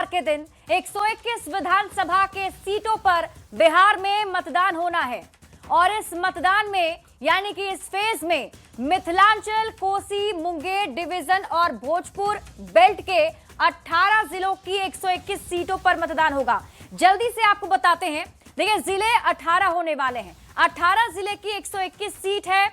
के दिन 121 विधानसभा के सीटों पर बिहार में मतदान होना है और इस मतदान में यानी कि इस फेज में मिथिलांचल, कोसी, मुंगेर डिवीजन और भोजपुर बेल्ट के 18 जिलों की 121 सीटों पर मतदान होगा। जल्दी से आपको बताते हैं, देखिए जिले 18 होने वाले हैं। 18 जिले की 121 सीट है।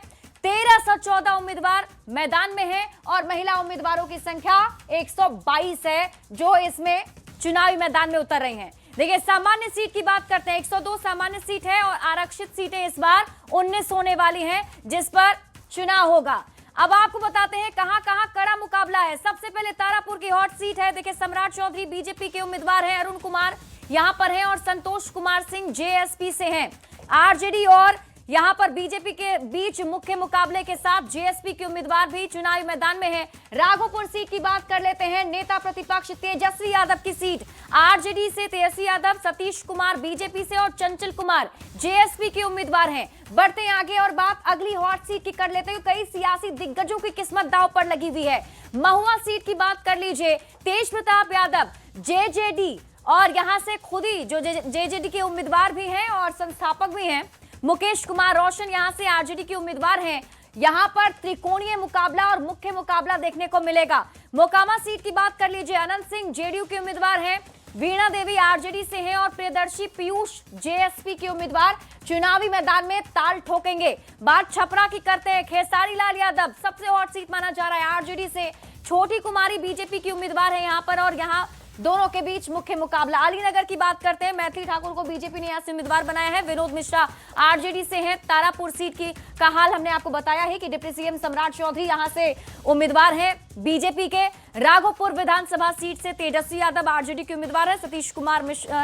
1314 उम्मीदवार मैदान में हैं और महिला उम्मीदवारों की संख्या 122 है जो इसमें चुनावी मैदान में उतर रही हैं। देखिए सामान्य सीट की बात करते हैं, 102 सामान्य सीट है और आरक्षित सीटें इस बार 19 होने वाली हैं जिस पर चुनाव होगा। अब आपको बताते हैं कहां कहां कड़ा मुकाबला है। सबसे पहले तारापुर की हॉट सीट है। देखिए सम्राट चौधरी बीजेपी के उम्मीदवार हैं, अरुण कुमार यहां पर हैं और संतोष कुमार सिंह जेएसपी से हैं। आरजेडी और यहां पर बीजेपी के बीच मुख्य मुकाबले के साथ जेएसपी के उम्मीदवार भी चुनावी मैदान में हैं। राघोपुर सीट की बात कर लेते हैं। नेता प्रतिपक्ष तेजस्वी यादव की सीट, आरजेडी से तेजस्वी यादव, सतीश कुमार बीजेपी से और चंचल कुमार जेएसपी के उम्मीदवार हैं। बढ़ते हैं आगे और बात अगली हॉट सीट की कर लेते हैं। कई सियासी दिग्गजों की किस्मत दांव पर लगी हुई है। महुआ सीट की बात कर लीजिए, तेज प्रताप यादव जेजेडी और यहां से खुद ही जो जेजेडी के उम्मीदवार भी हैं और संस्थापक भी हैं, मुकेश कुमार रोशन यहां से आरजेडी के उम्मीदवार हैं। यहां पर त्रिकोणीय मुकाबला और मुख्य मुकाबला देखने को मिलेगा। मोकामा सीट की बात कर लीजिए, अनंत सिंह जेडीयू के उम्मीदवार हैं, वीणा देवी आरजेडी से हैं और प्रियदर्शी पीयूष जेएसपी के उम्मीदवार चुनावी मैदान में ताल ठोकेंगे। बात छपरा की करते हैं। खेसारी लाल यादव सबसे हॉट सीट माना जा रहा है आरजेडी से, छोटी कुमारी बीजेपी की उम्मीदवार है यहां पर और यहां दोनों के बीच मुख्य मुकाबला। अलीनगर की बात करते हैं, मैथिली ठाकुर को बीजेपी ने यहां से उम्मीदवार बनाया है, विनोद मिश्रा आरजेडी से हैं। तारापुर सीट की का हाल हमने आपको बताया है कि डिप्टी सीएम सम्राट चौधरी यहां से उम्मीदवार हैं बीजेपी के। राघोपुर विधानसभा सीट से तेजस्वी यादव आरजेडी के उम्मीदवार है, सतीश कुमार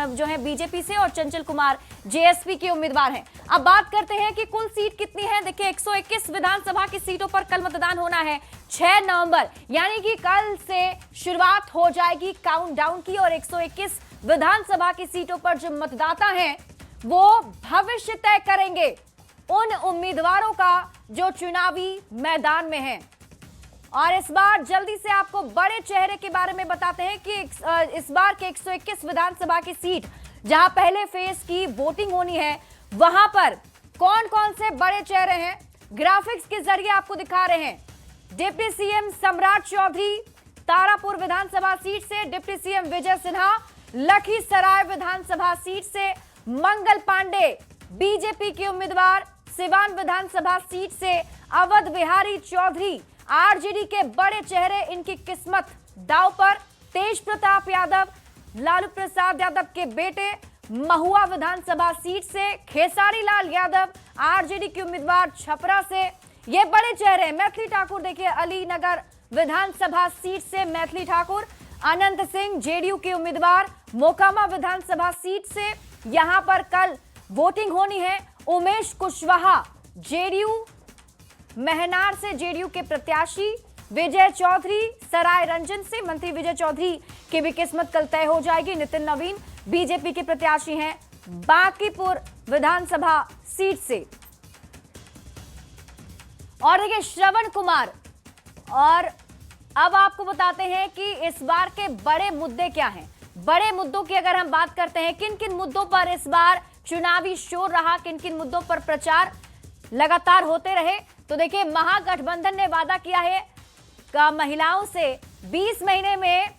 जो है बीजेपी से और चंचल कुमार जेएसपी के उम्मीदवार हैं। अब बात करते हैं कि कुल सीट कितनी है। देखिए 121 विधानसभा की सीटों पर कल मतदान होना है 6 नवंबर, यानी कि कल से शुरुआत हो जाएगी काउंटडाउन की और 121 विधानसभा की सीटों पर जो मतदाता हैं वो भविष्य तय करेंगे उन उम्मीदवारों का जो चुनावी मैदान में हैं। और इस बार जल्दी से आपको बड़े चेहरे के बारे में बताते हैं कि इस बार के 121 विधानसभा की सीट जहां पहले फेज की वोटिंग होनी है वहां पर कौन कौन से बड़े चेहरे हैं ग्राफिक्स के जरिए आपको दिखा रहे हैं। डिप्टी सीएम सम्राट चौधरी तारापुर विधानसभा सीट से, डिप्टी सीएम विजय सिन्हा लखीसराय विधानसभा सीट से, मंगल पांडे बीजेपी के उम्मीदवार सिवान विधानसभा सीट से, अवध बिहारी चौधरी आरजेडी के बड़े चेहरे, इनकी किस्मत दांव पर। तेज प्रताप यादव लालू प्रसाद यादव के बेटे महुआ विधानसभा सीट से, खेसारी लाल यादव आरजेडी के उम्मीदवार छपरा से, ये बड़े चेहरे। मैथिली ठाकुर देखिए अलीनगर विधानसभा सीट से मैथिली ठाकुर, अनंत सिंह जेडीयू के उम्मीदवार मोकामा विधानसभा सीट से, यहां पर कल वोटिंग होनी है। उमेश कुशवाहा जेडीयू महनार से जेडीयू के प्रत्याशी, विजय चौधरी सराय रंजन से, मंत्री विजय चौधरी की भी किस्मत कल तय हो जाएगी। नितिन नवीन बीजेपी के प्रत्याशी हैं बांकीपुर विधानसभा सीट से। और देखिए श्रवण कुमार। और अब आपको बताते हैं कि इस बार के बड़े मुद्दे क्या हैं। बड़े मुद्दों की अगर हम बात करते हैं, किन किन मुद्दों पर इस बार चुनावी शोर रहा, किन किन मुद्दों पर प्रचार लगातार होते रहे, तो देखिए महागठबंधन ने वादा किया है महिलाओं से 20 महीने में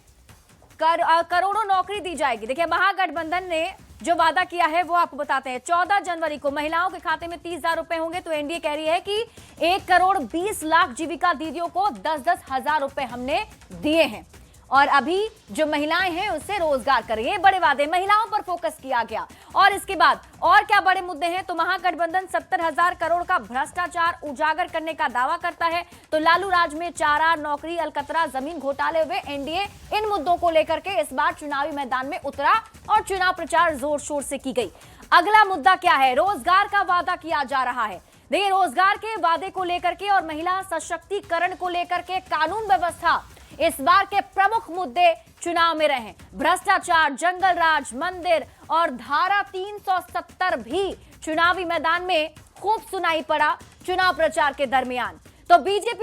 करोड़ों नौकरी दी जाएगी। देखिए महागठबंधन ने जो वादा किया है वो आपको बताते हैं। 14 जनवरी को महिलाओं के खाते में 30,000 रुपए होंगे, तो एनडीए कह रही है कि 1 करोड़ 20 लाख जीविका दीदियों को 10-10 हजार रुपए हमने दिए हैं और अभी जो महिलाएं हैं उससे रोजगार करें। ये बड़े वादे, महिलाओं पर फोकस किया गया। और इसके बाद और क्या बड़े मुद्दे हैं, तो महागठबंधन 70,000 करोड़ का भ्रष्टाचार उजागर करने का दावा करता है। तो लालू राज में चारा, नौकरी, अलकतरा, जमीन घोटाले हुए एनडीए इन मुद्दों को लेकर के इस बार चुनावी मैदान में उतरा और चुनाव प्रचार जोर शोर से की गई। अगला मुद्दा क्या है, रोजगार का वादा किया जा रहा है। देखिए रोजगार के वादे को लेकर के और महिला सशक्तिकरण को लेकर के कानून व्यवस्था इस बार के प्रमुख मुद्दे चुनाव में रहे। भ्रष्टाचार, जंगल राज, मंदिर और धारा 370 भी चुनावी मैदान में खूब सुनाई पड़ा चुनाव प्रचार के दरमियान। तो बीजेपी